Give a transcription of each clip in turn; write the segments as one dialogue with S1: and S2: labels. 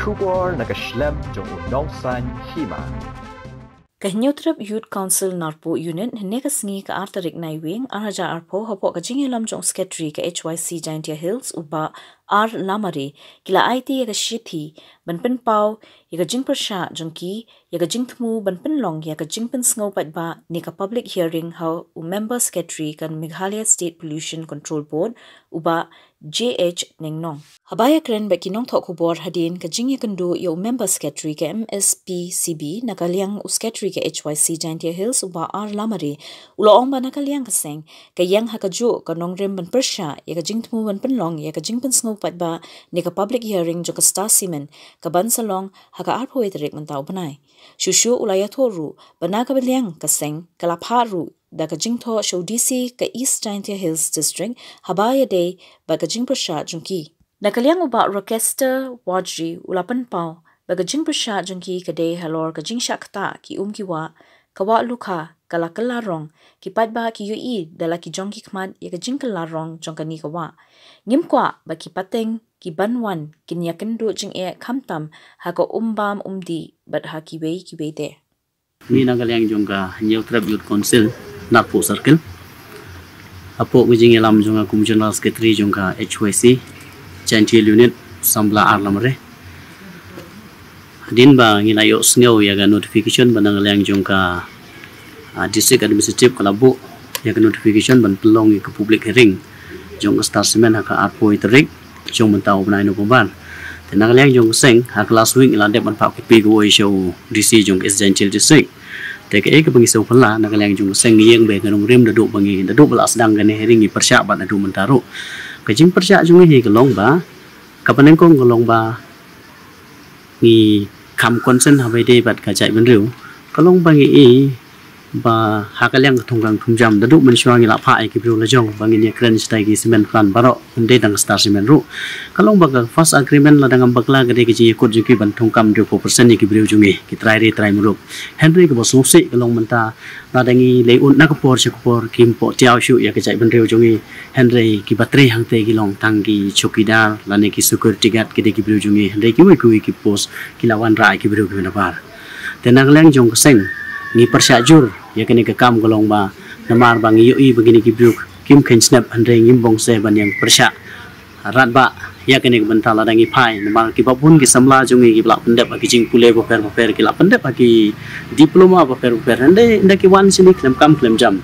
S1: kubor nakaslem jong unongsan Hima.
S2: Kahinyutrap Youth Council Narpuh Unit negasngi ka artarik naiwing araja arpo hapo ka jingelam jong sketri ka HYC Giantia Hills uba ar lamari kila IT ya ka shithi banpen pau ya ka jing Pyrshah jongki ya ka jing thmu banpen long ya ka jing pen sngo pat ba ni ka public hearing how member secretary kan Meghalaya State Pollution Control Board uba JH Ningnong. Habaya kren ba kinong thok kubor hadin ka jing yakandu yo member secretary ka MSPCB nakaliang secretary ka HYC Giantia Hills uba ar lamari uloong ba nakaliang kaseng ka yang hakaju ka nongrem ban Pyrshah ya ka jing thmu ban penlong ya ka jing pen sngo pat ba ni ka public hearing jo ka star simen ka ban salong haka arpo iterik mentau banai shushu ulaya thoru bana ka beliang kaseng kala pharu da ka jingtho show DC ka East Giantia Hills District habaya day ba ka jing Pyrshah jungki nakaliang uba Rochester Wadri ulapan pau ba ka jing Pyrshah jungki ka day halor ka jing shakta ki umkiwa kawa lukha kala kalarong ki patba ki yui dala ki jongki khmat ya ka jing kalarong jongkani kawa ngimkwa ba ki pateng ki banwan kin yakendu jing e khamtam ha ka umbam umdi bat ha ki wei de
S3: mi nakaliang jongka Youth Council Narpuh Circle apo gujing elam jonga Commissioner Secretary jongka HYC Giantia Unit sambla arlamre din ba ngilayo sneo yaga notification banang liang jongka District Administrative Kalabu yaga notification ban pelong ke public hearing jong star semen haka arpo iterik jong mentau banai no bomban tenang liang jong seng hak last week ilandep ban pak pi go show DC jong Giantia District Teka ke pengisau pula nak yang jung seng yang be nganong rem daduk bangi daduk belas sedang gane heringi Pyrshah bat adu mentaru kajing Pyrshah jung hi kelong ba kapaneng kong kelong ba ni kam konsen habai de bat kajai benriu kelong bangi i ba hakaliang thunggang thungjam daduk mensuangi la pha ai ki bru lajong bangi ni kren stai ki semen plan baro unde dang star semen ru kelong ba first agreement la dang bakla gade ki ikut juki ban thungkam 2% ni ki bru jungi ki try muruk Henry ke bos nusi kelong menta la dangi leun na kapor sekupor kim po tiao shu ya kajai benriu jungi Henry ki batri hangte ki long tangki chokidar la ne ki security guard ki de ki bru jungi Henry ki ki post ki lawan rai ki bru ki nabar tenang leng jong seng ni Pyrshah jur ya kini ke kam golong ba namar bang yui begini ki bruk kim ken snap andre ngimbong se ban yang Pyrshah rat ba ya kini ke bental adangi pai namar ki babun ki samla jungi ki blak pendep ki jing pule boper ki la pendep ki diploma boper ande ki wan sini klem kam klem jam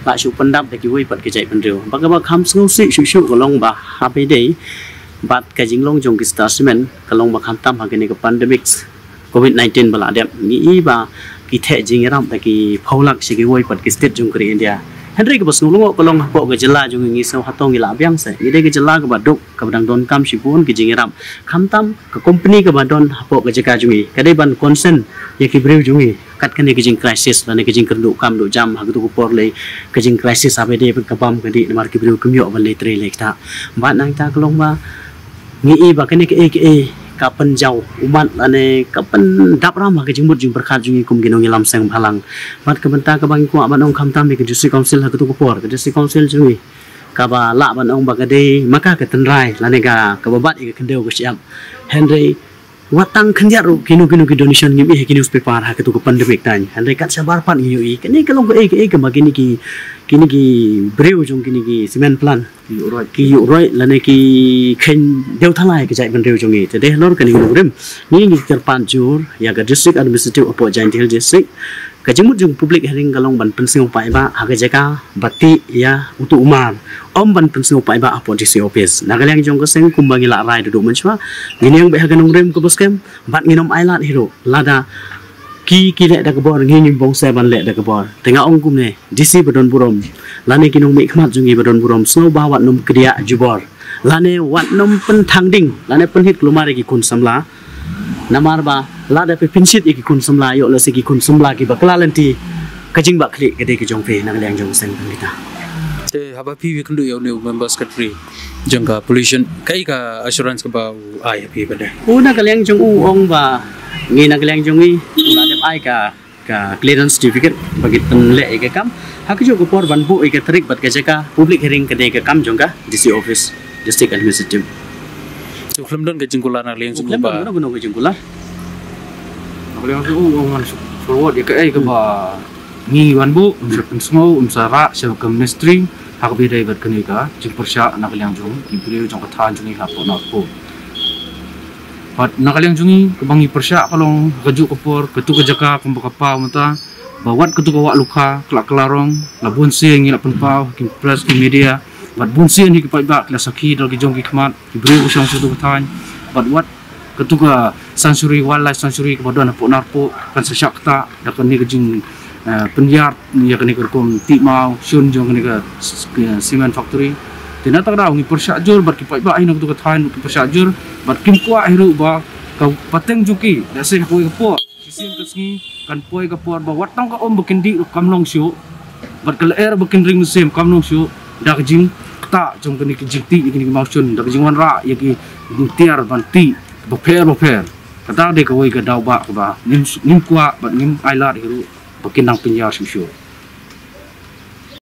S3: la shu pendap ki wei pat ki jai pendriu baga ba kham sngu si shu golong ba hape dei bat ka jing long jong ki star semen kalong ba kham tam ha kini ke pandemic COVID-19 bala dep ni ba ki the jing ram ta ki phaulak se ki woi pat ki state jung kri India Henry ke bos ngulung kolong po ke jela jung ngi so hatong ila byang se ni de ke jela ke baduk ke badang don kam sipun ki jing ram khamtam ke company ke badon po ke jeka jungi kadai ban consent ye ki brew jungi kat kan ki jing crisis lan ki jing kerdu kam do jam ha tu ko por le ke jing crisis abe de ke bam ke di mar ki brew kemyo ban le tre le ta ba nang ta kolong ba ngi ba ke ni ke kapan jauh umat ane kapan dap ramah ke jingmut jing berkat jungi kum ginong ilam seng phalang mat ke benta ke bang ku ban ong kham tam ke district council ha ke tu por ke district council jungi ka ba la ban ong ba ke de maka ke tenrai lane ga ke babat ke kendeu ke siap Henry watang khanjar kinu ki donation ngim e ki newspaper ha ke tu ke pandemic tan Henry kat sabar pan yui ke ni kelong ke ke bagi ni ki breu jong kini ki semen plan ki uroi lane ki khen deu thalai ke jai bandeu jongi te de lor kani ngurem ni ngi terpan jur ya ga district administrative of Giantia Hills district ka jemut jung public hearing galong ban pensing pai ba ha ga jaka bati ya utu umar om ban pensing pai ba apo DC office nagalang jong ka seng kumbangi la rai du menchwa ngini yang be ha ga ngurem ko boskem bat nginom ailat hero lada ki le da kebor ngi bong se ban le da kebor tengah ong kum ne DC badon burom lane kinong mi khmat jungi badon burom snow ba wat num kriya jubor lane wat num pen thangding lane pen hit klumare ki kun samla namar ba la da pe pinsit ki kun samla yo la se ki kun samla ki bakla lanti kajing ba kli gede ki jong fe nang liang jong sen kita
S4: te haba pi wi kundu yo new member secretary jangka pollution kai ka assurance ka ba ai pi bade
S3: una ka liang jong u ong ba ngi nang liang jong i la de ai ka clearance certificate bagi penle ke kam hak jo ko por ban bu ke tarik bat ke jaka public hearing ke kam jong ka DC office district administrative
S4: tu film don ke jingkula nak liang
S3: Film
S4: ba
S3: mana guna ke jengkula. Aku lihat tu orang forward ya ke ba ni wan bu semua sara siapa ke ministry hak bidai berkenika jeng Pyrshah nak liang jung ibrio jong katan jungi hapok Narpuh. Pat nak liang jungi kebangi Pyrshah kalau keju kepor ketu kejaka pembakapa mata bawat ketu kawak luka kelak kelarong labun sing ngilak penpau kim press kim media bat bun sing ni kepai ba kelas sakhi dal gejong kikmat ibrio usang sudu katan bat wat ketu ka sanctuary wildlife sanctuary kebadan hapok Narpuh kan sesyak ta dak ni kejing penyiar ya kena kerkom timau sun jong kena cement factory tina tak dah ngi Pyrshah jur bat kipai ba ina tu kathan Pyrshah jur bat kim kwa hiru ba kau pateng juki dak se koi kepo kisim kesni kan poi kepo ba watang ka om bekendi kamlong syu bat kelair beken ring musim kamlong syu dak jing ta jong kena kijiti ni mau sun dak jing wan ra ya ki tiar ban ti boper kata de koi ka dau ba nim kwa bat nim ailat hiru Pakin nang penyiar susu.